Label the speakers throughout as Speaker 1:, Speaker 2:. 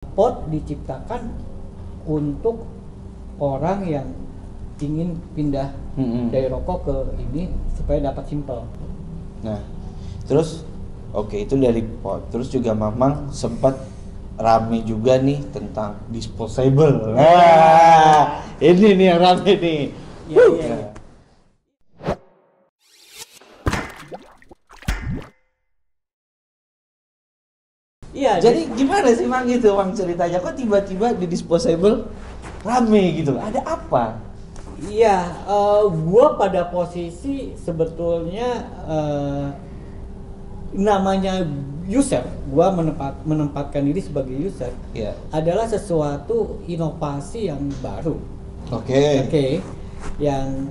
Speaker 1: Pot diciptakan untuk orang yang ingin pindah dari rokok ke ini supaya dapat simple.
Speaker 2: Nah, terus oke, itu dari pot. Terus juga Mamang sempat rame juga nih tentang disposable. Nah, ini nih yang rame nih.
Speaker 1: Iya. Iya,
Speaker 2: Jadi gimana sih Mang gitu, Mang ceritanya kok tiba-tiba di disposable rame gitu? Ada apa?
Speaker 1: iya, gua pada posisi sebetulnya namanya user, gua menempatkan diri sebagai user
Speaker 2: Iya.
Speaker 1: adalah sesuatu inovasi yang baru.
Speaker 2: Oke.
Speaker 1: Oke, yang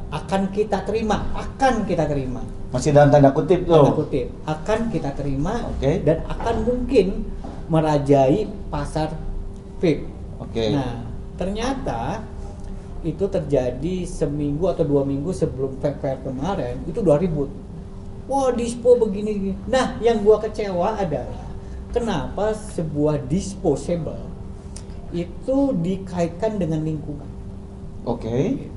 Speaker 1: akan kita terima,
Speaker 2: Masih dalam tanda kutip
Speaker 1: tanda
Speaker 2: tuh.
Speaker 1: kutip, akan kita terima
Speaker 2: Oke.
Speaker 1: dan akan mungkin merajai pasar vape.
Speaker 2: Oke.
Speaker 1: Nah, ternyata itu terjadi seminggu atau 2 minggu sebelum vape fair kemarin, itu udah ribut. Wah, dispo begini. Nah, yang gua kecewa adalah kenapa sebuah disposable itu dikaitkan dengan lingkungan.
Speaker 2: Oke.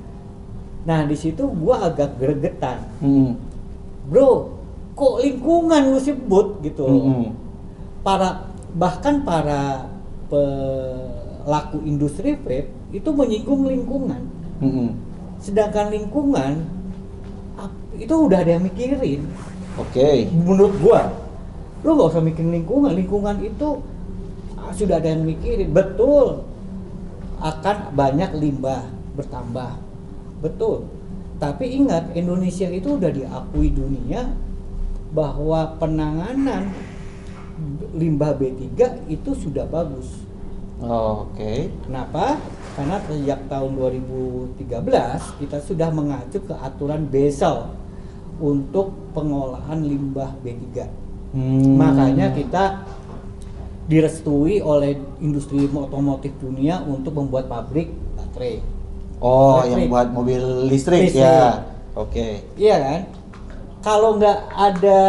Speaker 1: Nah, di situ gua agak gregetan.
Speaker 2: Hmm.
Speaker 1: Bro, kok lingkungan lu sebut gitu loh. Bahkan para pelaku industri vape itu menyinggung lingkungan. Sedangkan lingkungan itu udah ada yang mikirin.
Speaker 2: Oke.
Speaker 1: Menurut gua, lu gak usah mikirin lingkungan itu sudah ada yang mikirin. Betul, akan banyak limbah bertambah, betul. Tapi ingat, Indonesia itu udah diakui dunia bahwa penanganan limbah B3 itu sudah bagus.
Speaker 2: Oke.
Speaker 1: Kenapa? Karena sejak tahun 2013 kita sudah mengacu ke aturan BESL untuk pengolahan limbah B3. Makanya kita direstui oleh industri otomotif dunia untuk membuat pabrik baterai.
Speaker 2: Oh,
Speaker 1: Listrik.
Speaker 2: yang buat mobil listrik ya. Oke.
Speaker 1: Iya kan? Kalau nggak ada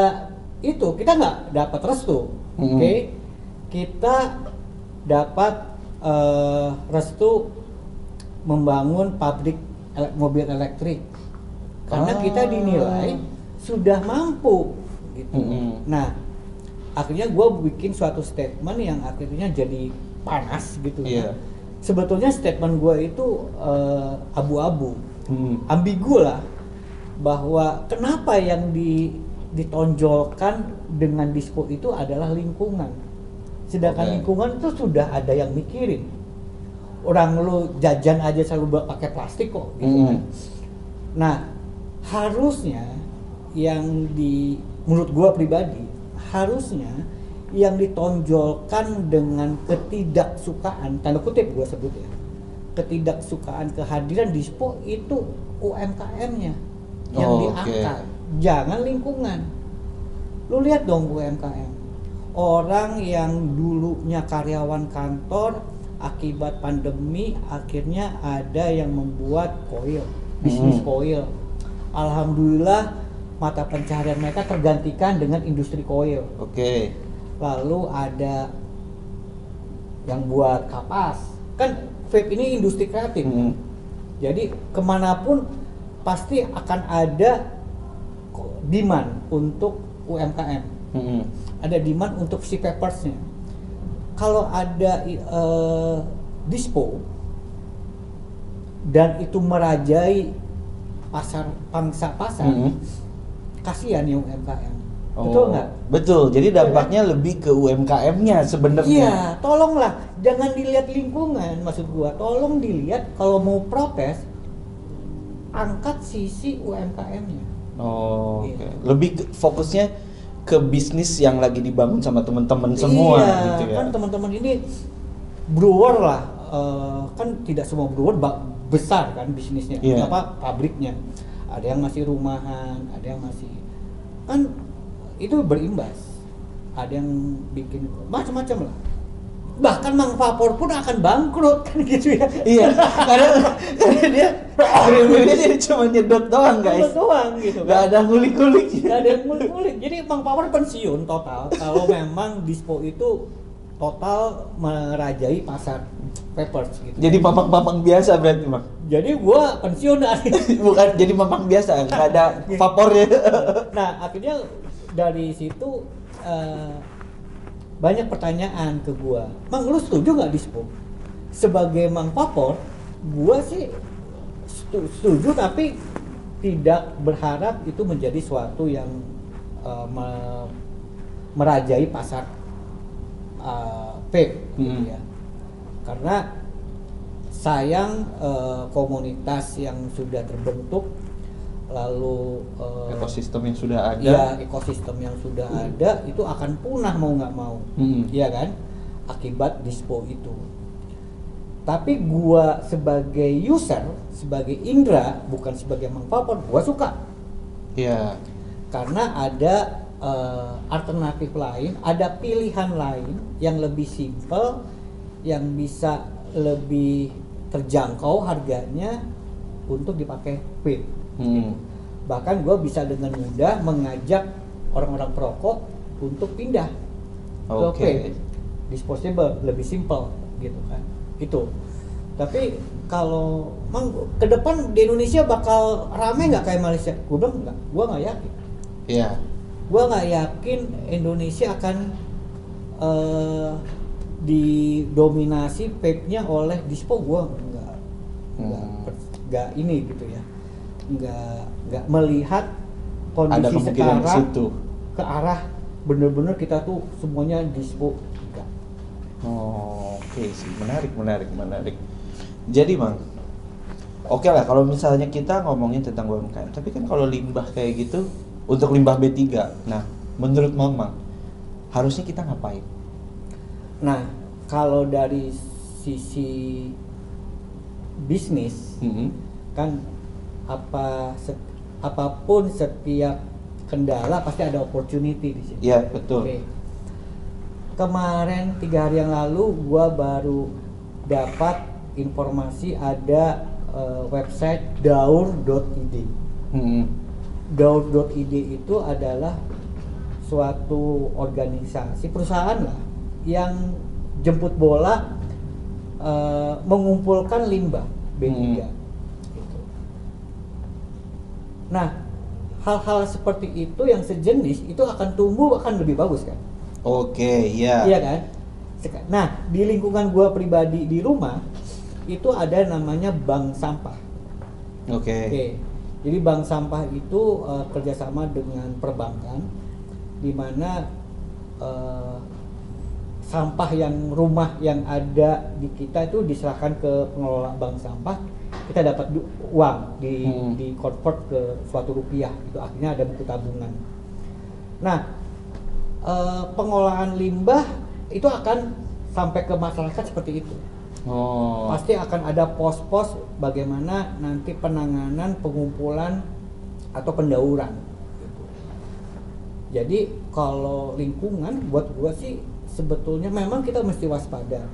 Speaker 1: itu, kita nggak dapat restu. Oke? Kita dapat restu membangun pabrik mobil elektrik karena kita dinilai sudah mampu gitu. Nah, akhirnya gue bikin suatu statement yang akhirnya jadi panas gitu.
Speaker 2: Iya.
Speaker 1: Sebetulnya statement gue itu abu-abu, ambigu lah, bahwa kenapa yang ditonjolkan dengan dispo itu adalah lingkungan, sedangkan lingkungan itu sudah ada yang mikirin. Orang lu jajan aja selalu pakai plastik kok gitu kan. Nah, harusnya menurut gua pribadi, harusnya yang ditonjolkan dengan ketidaksukaan, tanda kutip gua sebut ya, ketidaksukaan kehadiran dispo itu UMKM-nya yang diangkat, jangan lingkungan. Lu lihat dong UMKM, orang yang dulunya karyawan kantor, akibat pandemi akhirnya ada yang membuat koil, bisnis koil. Alhamdulillah mata pencaharian mereka tergantikan dengan industri koil.
Speaker 2: Oke.
Speaker 1: Lalu ada yang buat kapas, kan vape ini industri kreatif. Jadi kemanapun pasti akan ada demand untuk UMKM. Ada demand untuk si papersnya. Kalau ada dispo dan itu merajai pangsa pasar, kasihan ya UMKM. Betul nggak?
Speaker 2: Betul. Jadi dampaknya lebih ke UMKM-nya sebenarnya.
Speaker 1: Iya, tolonglah jangan dilihat lingkungan, maksud gua. Tolong dilihat kalau mau protes, angkat sisi UMKM-nya.
Speaker 2: Oke. Lebih fokusnya ke bisnis yang lagi dibangun sama teman-teman semua gitu ya.
Speaker 1: Kan teman-teman ini brewer lah, kan tidak semua brewer besar kan bisnisnya, pabriknya. Ada yang masih rumahan, ada yang masih, kan itu berimbas. Ada yang bikin macam-macam lah. Bahkan Mang Vapor pun akan bangkrut kan gitu ya.
Speaker 2: Iya, karena dia green-greennya jadi cuma nyedot doang guys.
Speaker 1: Nyedot doang gitu kan.
Speaker 2: Gak ada ngulik-ngulik.
Speaker 1: Gak ada yang ngulik-ngulik. Jadi Mang Vapor pensiun total kalau memang dispo itu total merajai pasar papers gitu.
Speaker 2: Jadi mamang-mamang biasa berarti, Bang.
Speaker 1: Jadi gua pensiun dari
Speaker 2: Bukan jadi mamang biasa, nggak ada vapornya.
Speaker 1: Nah, akhirnya dari situ banyak pertanyaan ke gua. Mang, lu setuju nggak Dispo? Sebagai Mang Vapor, gua sih setuju, tapi tidak berharap itu menjadi suatu yang merajai pasar vape gitu ya. Karena sayang komunitas yang sudah terbentuk, lalu
Speaker 2: Ekosistem yang sudah ada.
Speaker 1: ya ekosistem yang sudah ada itu akan punah mau nggak mau, ya kan, akibat Dispo itu. Tapi gua sebagai user, sebagai Indra, bukan sebagai Mang Vapor, gua suka.
Speaker 2: Iya.
Speaker 1: Karena ada alternatif lain, ada pilihan lain yang lebih simple, yang bisa lebih terjangkau harganya untuk dipakai vape. Bahkan gue bisa dengan mudah mengajak orang-orang perokok untuk pindah ke vape, disposable, lebih simple gitu kan. Itu. Tapi kalau Mang ke depan di Indonesia bakal rame nggak kayak Malaysia? Gue bilang nggak, gue nggak yakin.
Speaker 2: Iya.
Speaker 1: Gue nggak yakin Indonesia akan didominasi vape-nya oleh Dispo. Gue nggak ini gitu ya, nggak melihat kondisi
Speaker 2: Ada kemungkinan
Speaker 1: sekarang
Speaker 2: ke situ.
Speaker 1: ke arah bener-bener kita tuh semuanya Dispo. Enggak.
Speaker 2: Oke sih, menarik. Jadi Bang, oke lah kalau misalnya kita ngomongin tentang UMKM, tapi kan kalau limbah kayak gitu, untuk limbah B3, nah menurut Mamang harusnya kita ngapain?
Speaker 1: Nah, kalau dari sisi bisnis, kan apapun setiap kendala pasti ada opportunity di sini.
Speaker 2: Iya, betul.
Speaker 1: Oke. Kemarin 3 hari yang lalu gua baru dapat informasi ada website daur.id. Daur.id itu adalah suatu organisasi perusahaan lah yang jemput bola mengumpulkan limbah B3. Gitu. Nah, hal-hal seperti itu yang sejenis itu akan tumbuh akan lebih bagus kan?
Speaker 2: Oke, iya.
Speaker 1: Iya kan? Nah, di lingkungan gua pribadi di rumah itu ada namanya bank sampah. Oke. Jadi bank sampah itu kerjasama dengan perbankan, di mana sampah yang rumah yang ada di kita itu diserahkan ke pengelola bank sampah, kita dapat uang di convert ke suatu rupiah, itu akhirnya ada buku tabungan. Nah, pengolahan limbah itu akan sampai ke masyarakat seperti itu. Pasti akan ada pos-pos bagaimana nanti penanganan, pengumpulan atau pendauran gitu. Jadi kalau lingkungan buat gua sih sebetulnya memang kita mesti waspada,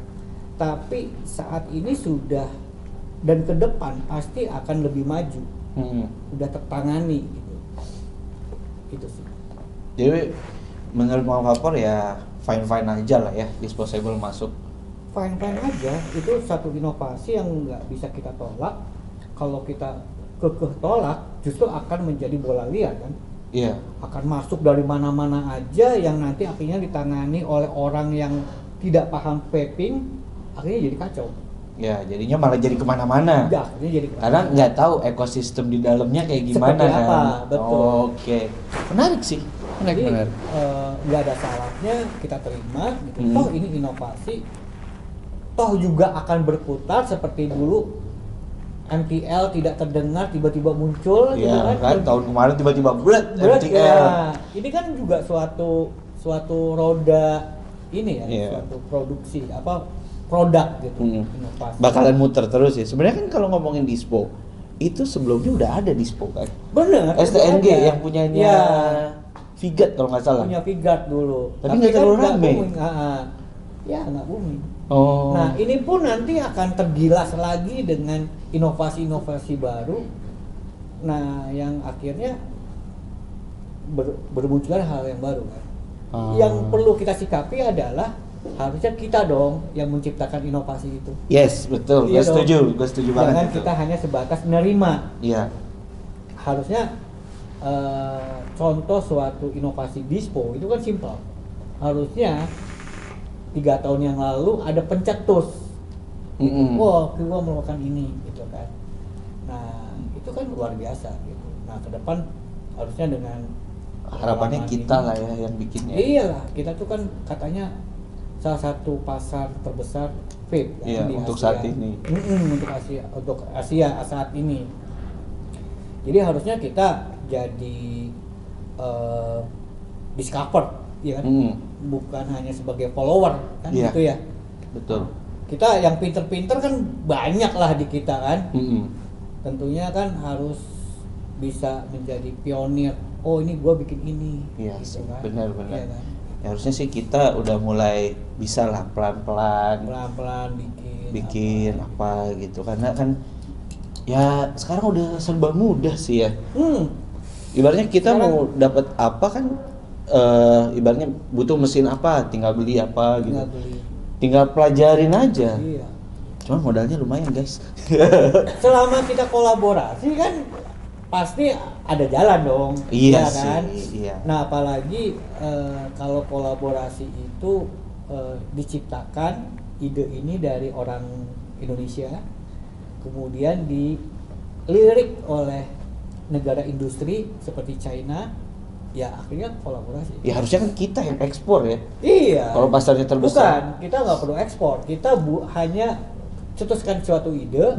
Speaker 1: tapi saat ini sudah dan ke depan pasti akan lebih maju, udah tertangani gitu. Itu sih.
Speaker 2: Jadi menurut Mang Vapor ya fine aja lah ya disposable masuk.
Speaker 1: Fine aja, itu satu inovasi yang nggak bisa kita tolak. Kalau kita kekeh tolak, justru akan menjadi bola liar kan.
Speaker 2: Iya.
Speaker 1: Akan masuk dari mana-mana aja yang nanti akhirnya ditangani oleh orang yang tidak paham vaping, akhirnya jadi kacau.
Speaker 2: Ya, jadinya malah jadi kemana-mana.
Speaker 1: Ya, akhirnya jadi
Speaker 2: Karena nggak tahu ekosistem di dalamnya kayak gimana.
Speaker 1: Seperti apa,
Speaker 2: kan?
Speaker 1: betul.
Speaker 2: Oke, menarik sih.
Speaker 1: Jadi
Speaker 2: Menarik.
Speaker 1: nggak ada salahnya kita terima. Gitu. Toh ini inovasi. Toh juga akan berputar seperti dulu MTL tidak terdengar tiba-tiba muncul gitu
Speaker 2: Iya
Speaker 1: kan.
Speaker 2: kan, tahun kemarin tiba-tiba bulat
Speaker 1: Berat,
Speaker 2: MTL.
Speaker 1: ya. Ini kan juga suatu roda ini ya,
Speaker 2: Iya.
Speaker 1: suatu produksi produk gitu, inovasi.
Speaker 2: Bakalan muter terus ya. Sebenarnya kan kalau ngomongin dispo, itu sebelumnya udah ada dispo kan.
Speaker 1: Bener.
Speaker 2: STNG
Speaker 1: udah ada.
Speaker 2: yang punyanya
Speaker 1: Ya,
Speaker 2: Vigat kalau nggak salah.
Speaker 1: punya Vigard dulu.
Speaker 2: Tapi nggak terlalu
Speaker 1: nggak
Speaker 2: rame.
Speaker 1: booming. Ya nggak booming.
Speaker 2: Oh.
Speaker 1: Nah ini pun nanti akan tergilas lagi dengan inovasi-inovasi baru. Nah yang akhirnya bermunculan hal yang baru kan. Yang perlu kita sikapi adalah harusnya kita dong yang menciptakan inovasi itu.
Speaker 2: Yes, betul.
Speaker 1: Iya
Speaker 2: Gue setuju banget.
Speaker 1: Jangan
Speaker 2: itu.
Speaker 1: kita hanya sebatas menerima.
Speaker 2: Iya.
Speaker 1: Harusnya contoh suatu inovasi dispo itu kan simpel. Harusnya 3 tahun yang lalu ada pencetus. Wah, kita melakukan ini gitu kan. Nah, itu kan luar biasa gitu. Nah, ke depan harusnya dengan
Speaker 2: Harapannya
Speaker 1: pengalaman
Speaker 2: kita
Speaker 1: ini,
Speaker 2: lah ya yang bikinnya.
Speaker 1: Iyalah, kita tuh kan katanya salah satu pasar terbesar vape kan,
Speaker 2: Iya,
Speaker 1: di
Speaker 2: untuk
Speaker 1: Asia.
Speaker 2: saat ini.
Speaker 1: Untuk Asia saat ini. Jadi harusnya kita jadi discover, ya kan? Bukan hanya sebagai follower kan,
Speaker 2: Iya.
Speaker 1: gitu ya.
Speaker 2: Betul.
Speaker 1: Kita yang pinter-pinter kan banyak lah di kita kan. Tentunya kan harus bisa menjadi pionir. Oh, ini gua bikin ini.
Speaker 2: Iya
Speaker 1: gitu
Speaker 2: sih,
Speaker 1: kan.
Speaker 2: benar-benar.
Speaker 1: Iya kan?
Speaker 2: Ya, harusnya sih kita udah mulai bisa lah pelan-pelan
Speaker 1: Pelan-pelan
Speaker 2: bikin apa gitu, karena kan ya sekarang udah serba mudah sih ya. Ibaratnya kita
Speaker 1: Sekarang-
Speaker 2: mau dapat apa kan, ibaratnya butuh mesin apa, tinggal beli apa gitu,
Speaker 1: Nggak beli.
Speaker 2: tinggal pelajarin aja.
Speaker 1: Iya.
Speaker 2: Cuman modalnya lumayan guys.
Speaker 1: Selama kita kolaborasi kan pasti ada jalan dong.
Speaker 2: Iya
Speaker 1: ya
Speaker 2: sih,
Speaker 1: kan?
Speaker 2: iya.
Speaker 1: Nah, apalagi kalau kolaborasi itu diciptakan ide ini dari orang Indonesia, kemudian dilirik oleh negara industri seperti China, ya akhirnya kolaborasi.
Speaker 2: Ya harusnya kan kita yang ekspor ya.
Speaker 1: Iya.
Speaker 2: Kalau pasarnya
Speaker 1: Bukan,
Speaker 2: terbesar.
Speaker 1: kita nggak perlu ekspor. Kita hanya cetuskan suatu ide,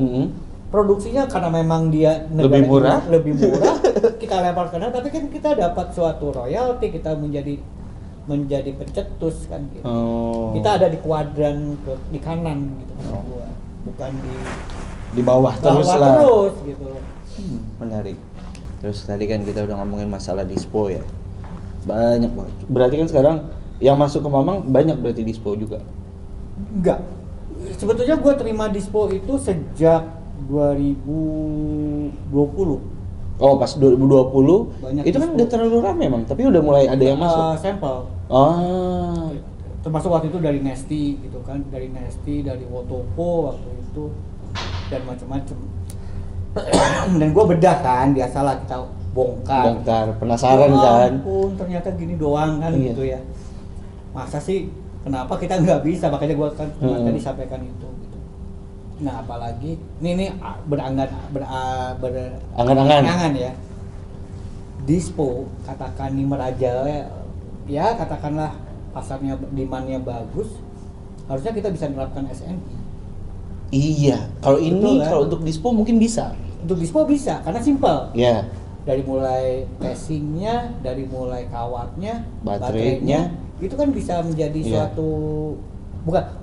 Speaker 1: produksinya karena memang dia negara lebih murah, kita lempar ke sana, tapi kan kita dapat suatu royalti, kita menjadi pencetus kan gitu. Kita ada di kuadran di kanan gitu maksud gua. Bukan
Speaker 2: Di bawah terus lah.
Speaker 1: terus gitu.
Speaker 2: Menarik. Terus tadi kan kita udah ngomongin masalah dispo ya. Banyak banget. Berarti kan sekarang yang masuk ke Mamang banyak berarti dispo juga.
Speaker 1: Enggak. Sebetulnya gua terima dispo itu sejak 2020.
Speaker 2: Oh, pas 2020
Speaker 1: Banyak
Speaker 2: itu kan
Speaker 1: dispo.
Speaker 2: udah terlalu ramai emang, tapi udah mulai ada yang masuk.
Speaker 1: Sampel.
Speaker 2: Ah.
Speaker 1: Termasuk waktu itu dari Nesti gitu kan, dari Nesti, dari Wotopo waktu itu dan macam-macam. Dan gue bedah kan, biasalah kita bongkar.
Speaker 2: Penasaran
Speaker 1: Ya
Speaker 2: kan.
Speaker 1: ampun, ternyata gini doang kan
Speaker 2: Iya.
Speaker 1: gitu ya. Masa sih kenapa kita nggak bisa, makanya gue kan tadi sampaikan itu gitu. Nah, apalagi ini berangan-angan ya. Dispo katakan ini merajalela, ya katakanlah pasarnya demand-nya bagus, harusnya kita bisa menerapkan SNI.
Speaker 2: Iya, kalau ini
Speaker 1: Betul, kan?
Speaker 2: kalau untuk dispo mungkin bisa.
Speaker 1: Untuk dispo bisa karena simpel.
Speaker 2: Ya.
Speaker 1: Dari mulai casingnya, dari mulai kawatnya,
Speaker 2: Baterainya.
Speaker 1: itu kan bisa menjadi
Speaker 2: Iya.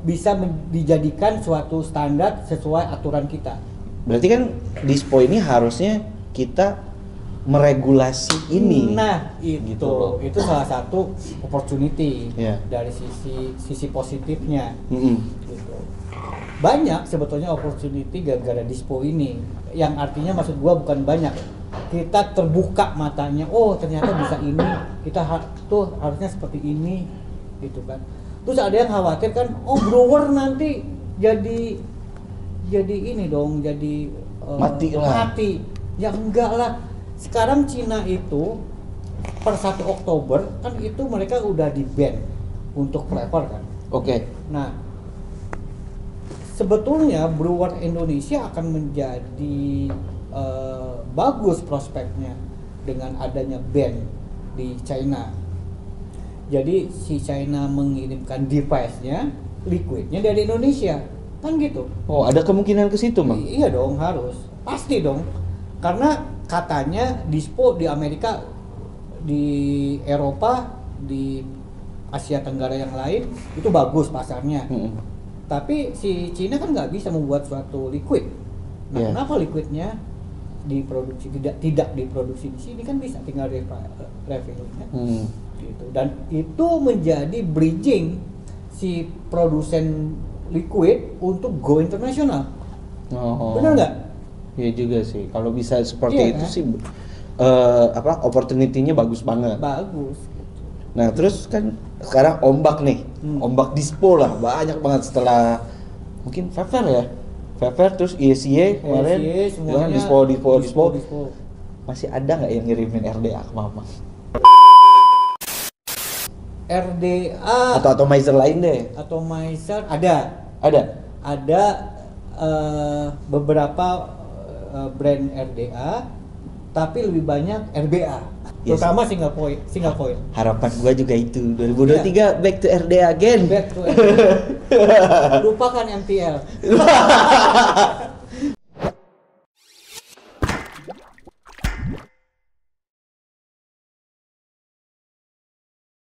Speaker 1: bisa dijadikan suatu standar sesuai aturan kita.
Speaker 2: Berarti kan dispo ini harusnya kita meregulasi ini.
Speaker 1: Nah, itu
Speaker 2: Gitu loh.
Speaker 1: itu salah satu opportunity
Speaker 2: Iya.
Speaker 1: dari sisi positifnya. Gitu. Banyak sebetulnya opportunity gara-gara dispo ini. Yang artinya maksud gua bukan banyak. Kita terbuka matanya, oh ternyata bisa ini, kita tuh harusnya seperti ini gitu kan. Terus ada yang khawatir kan, oh brewer nanti jadi ini dong, jadi
Speaker 2: Mati lah.
Speaker 1: mati. Ya enggak lah. Sekarang Cina itu per 1 Oktober kan itu mereka udah di ban untuk flavor kan.
Speaker 2: Oke.
Speaker 1: Nah, sebetulnya brewer Indonesia akan menjadi bagus prospeknya dengan adanya ban di China. Jadi si China mengirimkan device-nya, liquidnya dari Indonesia, kan gitu.
Speaker 2: Oh, ada kemungkinan ke situ, Mang?
Speaker 1: Iya dong, harus, pasti dong. Karena katanya dispo di Amerika, di Eropa, di Asia Tenggara yang lain itu bagus pasarnya. Tapi si Cina kan nggak bisa membuat suatu liquid. Nah,
Speaker 2: Yeah.
Speaker 1: kenapa liquidnya diproduksi tidak diproduksi di sini, kan bisa tinggal refill-nya. Gitu. Dan itu menjadi bridging si produsen liquid untuk go internasional.
Speaker 2: Oh.
Speaker 1: Benar nggak?
Speaker 2: Iya juga sih. Kalau bisa seperti
Speaker 1: Iya,
Speaker 2: itu
Speaker 1: kan?
Speaker 2: sih opportunity-nya bagus banget.
Speaker 1: Bagus.
Speaker 2: Nah, terus kan sekarang ombak nih, ombak dispo lah banyak banget setelah mungkin Vever ya, Vever terus ISY kemarin,
Speaker 1: semuanya
Speaker 2: dispo. Masih ada nggak yang ngirimin RDA ke Mama?
Speaker 1: RDA
Speaker 2: Atau atomizer lain deh?
Speaker 1: Atomizer ada beberapa brand RDA, tapi lebih banyak RBA, terutama single coil.
Speaker 2: Harapan gua juga itu 2023 back to RDA again.
Speaker 1: Lupakan MPL.